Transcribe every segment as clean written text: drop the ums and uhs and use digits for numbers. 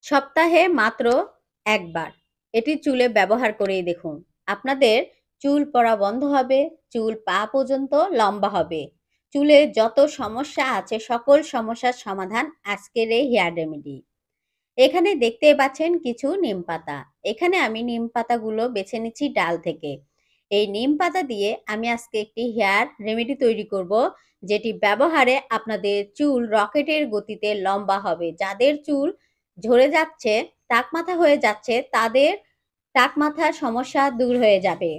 সপ্তাহে মাত্র একবার এটি চুলে ব্যবহার করেই দেখুন। আপনাদের চুল পড়া বন্ধ হবে, চুল পা পর্যন্ত লম্বা হবে। চুলে যত সমস্যা আছে সকল সমস্যার সমাধান আজকের এই হেয়ার রেমেডি। এখানে দেখতে পাচ্ছেন কিছু নিম পাতা। এখানে আমি নিম পাতাগুলো বেছে নিচ্ছি ডাল থেকে। এই নিম পাতা দিয়ে আমি আজকে একটি হেয়ার রেমেডি তৈরি করব, যেটি ব্যবহারে আপনাদের চুল রকেটের গতিতে লম্বা হবে। যাদের চুল ঝরে যাচ্ছে, টাক মাথা হয়ে যাচ্ছে, তাদের টাক মাথার সমস্যা দূর হয়ে যাবে।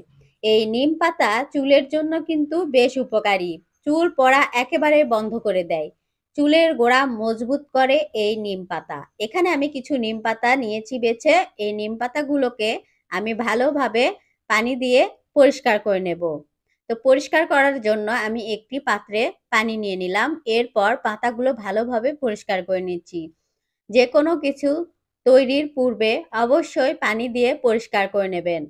এই নিম পাতা চুলের জন্য কিন্তু বেশ উপকারী। চুল পড়া একেবারে বন্ধ করে দেয়। চুলের গোড়া মজবুত করে এই নিম পাতা। এখানে আমি কিছু নিম পাতা নিয়েছি বেছে। এই নিম পাতাগুলোকে আমি ভালোভাবে পানি দিয়ে পরিষ্কার করে নেব। তো পরিষ্কার করার জন্য আমি একটি পাত্রে পানি নিয়ে নিলাম। এরপর পাতাগুলো ভালোভাবে পরিষ্কার করে নিচ্ছি। যে কোনো কিছু তৈরির পূর্বে অবশ্যই পানি দিয়ে পরিষ্কার করে নেবেন।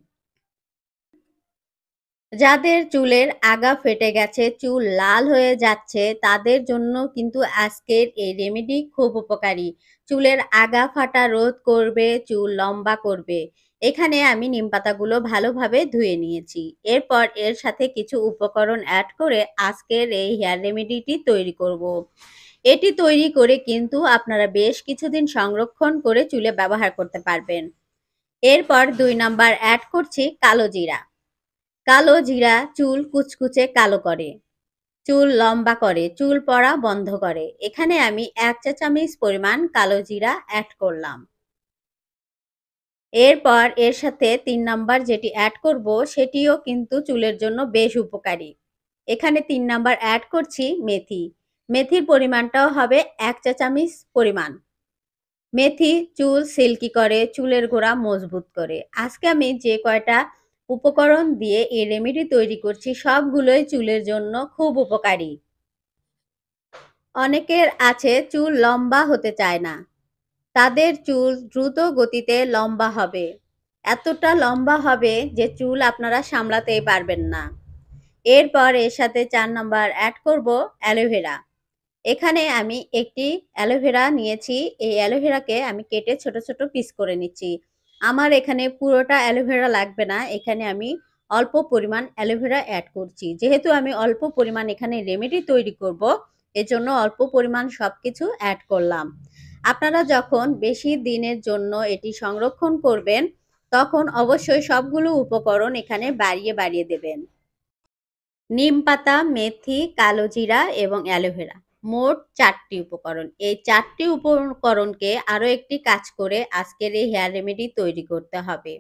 যাদের চুলের আগা ফেটে গেছে, চুল লাল হয়ে যাচ্ছে, তাদের জন্য কিন্তু আজকের এই রেমেডি খুব উপকারী। চুলের আগা ফাটা রোধ করবে, চুল লম্বা করবে। এখানে আমি নিম পাতাগুলো ভালোভাবে ধুয়ে নিয়েছি। এরপর এর সাথে কিছু উপকরণ অ্যাড করে আজকের এই হেয়ার রেমেডিটি তৈরি করব। এটি তৈরি করে কিন্তু আপনারা বেশ কিছুদিন সংরক্ষণ করে চুলে ব্যবহার করতে পারবেন। এরপর ২ নাম্বার অ্যাড করছি কালো জিরা। কালো জিরা চুল কুচকুচে কালো করে, চুল লম্বা করে, চুল পড়া বন্ধ করে। এখানে আমি ১ চা চামচ পরিমাণ কালো জিরা অ্যাড করলাম। এরপর এর সাথে ৩ নাম্বার যেটি অ্যাড করব সেটিও কিন্তু চুলের জন্য বেশ উপকারী। এখানে ৩ নাম্বার অ্যাড করছি মেথি। মেথির পরিমাণটাও হবে ১ চা চামচ পরিমাণ। মেথি চুল সিল্কি করে, চুলের গোড়া মজবুত করে। আজকে আমি যে কয়টা উপকরণ দিয়ে এই রেমেডি তৈরি করছি সবগুলোই চুলের জন্য খুব উপকারী। অনেকের আছে চুল লম্বা হতে চায় না। তাদের চুল দ্রুত গতিতে লম্বা হবে। এতটা লম্বা হবে যে চুল আপনারা সামলাতেই পারবেন না। এরপর এর সাথে ৪ নাম্বার অ্যাড করব অ্যালোভেরা। এখানে আমি একটি অ্যালোভেরা নিয়েছি। এই অ্যালোভেরাকে আমি কেটে ছোট, ছোট পিস করে নিচ্ছি। আমার এখানে পুরোটা অ্যালোভেরা লাগবে না। এখানে আমি অল্প পরিমাণ অ্যালোভেরা অ্যাড করছি। যেহেতু আমি অল্প পরিমাণ এখানে রেমেডি তৈরি করব, এজন্য অল্প পরিমাণ সবকিছু অ্যাড করলাম। আপনারা যখন বেশি দিনের জন্য এটি সংরক্ষণ করবেন, তখন অবশ্যই সবগুলো উপকরণ এখানে বাড়িয়ে, বাড়িয়ে দেবেন। নিম পাতা, মেথি, কালো জিরা এবং অ্যালোভেরা। মোট ৪ টি উপকরণ। এই ৪ টি উপকরণকে আরো একটি কাজ করে আজকের এই হেয়ার রেমেডি তৈরি করতে হবে।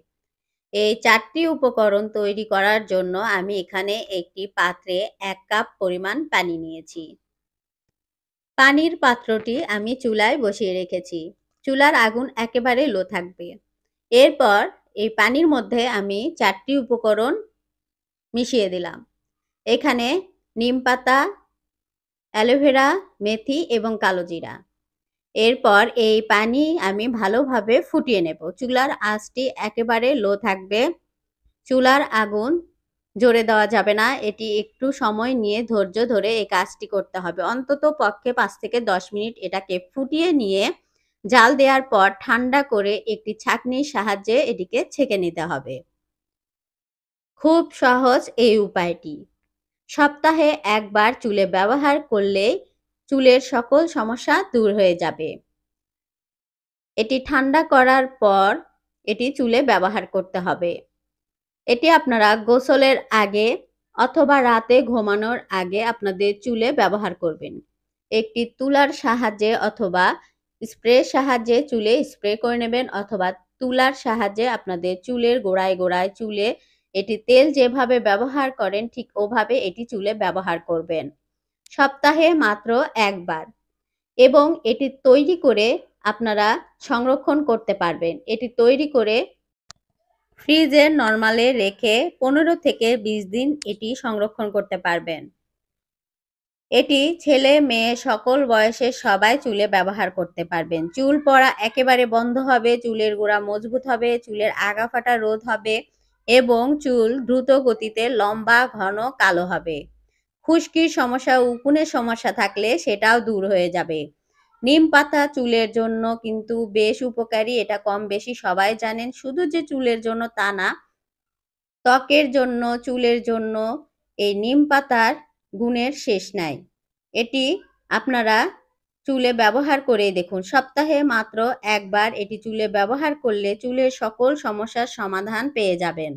এই ৪ টি উপকরণ তৈরি করার জন্য আমি এখানে একটি পাত্রে ১ কাপ পরিমাণ পানি নিয়েছি। পানির পাত্রটি আমি চুলায় বসিয়ে রেখেছি। চুলার আগুন একেবারে লো থাকবে। এরপর এই পানির মধ্যে আমি ৪ টি উপকরণ মিশিয়ে দিলাম। এখানে নিমপাতা, অ্যালোভেরা, মেথি এবং কালো জিরা। এরপর এই পানি আমি ভালোভাবে ফুটিয়ে নেব। চুলার আঁচটি একেবারে লো থাকবে। চুলার আগুন জোরে দেওয়া যাবে না। এটি একটু সময় নিয়ে ধৈর্য ধরে এই কাজটি করতে হবে। অন্তত পক্ষে ৫ থেকে ১০ মিনিট এটাকে ফুটিয়ে নিয়ে জাল দেওয়ার পর ঠান্ডা করে একটি ছাঁকনির সাহায্যে এটিকে ছেঁকে নিতে হবে। খুব সহজ এই উপায়টি। সপ্তাহে একবার চুলে ব্যবহার করলেই চুলের সকল সমস্যা দূর হয়ে যাবে। এটি ঠান্ডা করার পর এটি চুলে ব্যবহার করতে হবে। এটি আপনারা গোসলের আগে অথবা রাতে ঘুমানোর আগে আপনাদের চুলে ব্যবহার করবেন। একটি তুলার সাহায্যে অথবা স্প্রের সাহায্যে চুলে স্প্রে করে নেবেন, অথবা তুলার সাহায্যে আপনাদের চুলের গোড়ায় গোড়ায় চুলে এটি তেল যেভাবে ব্যবহার করেন ঠিক ওভাবে এটি চুলে ব্যবহার করবেন। সপ্তাহে মাত্র একবার, এবং এটি তৈরি করে আপনারা সংরক্ষণ করতে পারবেন। এটি তৈরি করে ফ্রিজে নরমালে রেখে ১৫ থেকে ২০ দিন এটি সংরক্ষণ করতে পারবেন। এটি ছেলে মেয়ে সকল বয়সের সবাই চুলে ব্যবহার করতে পারবেন। চুল পড়া একেবারে বন্ধ হবে, চুলের গোড়া মজবুত হবে, চুলের আগা ফাটা রোধ হবে এবং চুল দ্রুত গতিতে লম্বা, ঘন, কালো হবে। খুশকির সমস্যা, উকুনের সমস্যা থাকলে সেটাও দূর হয়ে যাবে। নিম পাতা চুলের জন্য কিন্তু বেশ উপকারী, এটা কম বেশি সবাই জানেন। শুধু যে চুলের জন্য তা না, ত্বকের জন্য, চুলের জন্য এই নিম পাতার গুণের শেষ নাই। এটি আপনারা চুলে ব্যবহার করে দেখুন। সপ্তাহে মাত্র একবার এটি চুলে ব্যবহার করলে চুলের সকল সমস্যার সমাধান পেয়ে যাবেন।